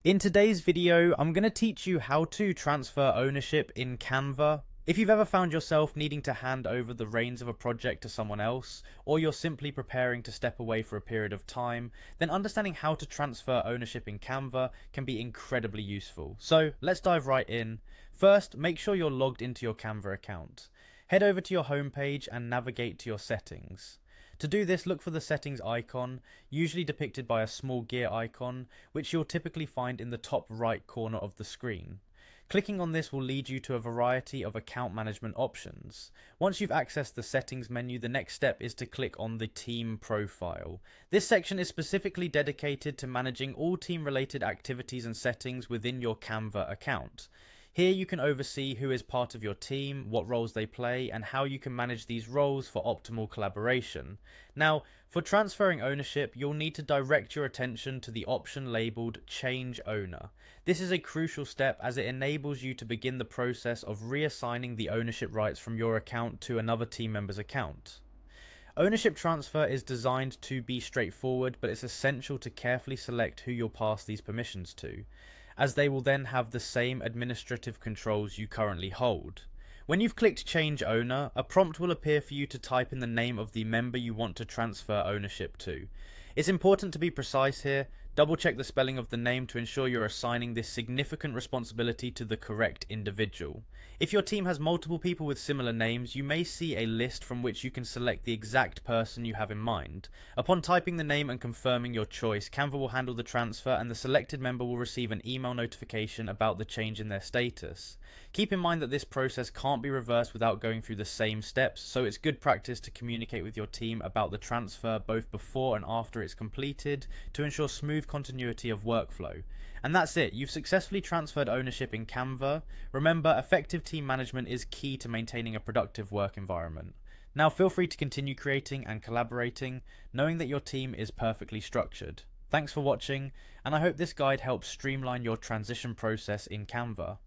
In today's video, I'm going to teach you how to transfer ownership in Canva. If you've ever found yourself needing to hand over the reins of a project to someone else, or you're simply preparing to step away for a period of time, then understanding how to transfer ownership in Canva can be incredibly useful. So let's dive right in. First, make sure you're logged into your Canva account. Head over to your homepage and navigate to your settings. To do this, look for the settings icon, usually depicted by a small gear icon, which you'll typically find in the top right corner of the screen. Clicking on this will lead you to a variety of account management options. Once you've accessed the settings menu, the next step is to click on the team profile. This section is specifically dedicated to managing all team related activities and settings within your Canva account. Here you can oversee who is part of your team, what roles they play, and how you can manage these roles for optimal collaboration. Now, for transferring ownership, you'll need to direct your attention to the option labelled Change Owner. This is a crucial step as it enables you to begin the process of reassigning the ownership rights from your account to another team member's account. Ownership transfer is designed to be straightforward, but it's essential to carefully select who you'll pass these permissions to, as they will then have the same administrative controls you currently hold. When you've clicked Change Owner, a prompt will appear for you to type in the name of the member you want to transfer ownership to. It's important to be precise here. Double check the spelling of the name to ensure you're assigning this significant responsibility to the correct individual. If your team has multiple people with similar names, you may see a list from which you can select the exact person you have in mind. Upon typing the name and confirming your choice, Canva will handle the transfer and the selected member will receive an email notification about the change in their status. Keep in mind that this process can't be reversed without going through the same steps, so it's good practice to communicate with your team about the transfer both before and after it's completed to ensure smooth continuity of workflow. And that's it, you've successfully transferred ownership in Canva. Remember, effective team management is key to maintaining a productive work environment. Now feel free to continue creating and collaborating, knowing that your team is perfectly structured. Thanks for watching, and I hope this guide helps streamline your transition process in Canva.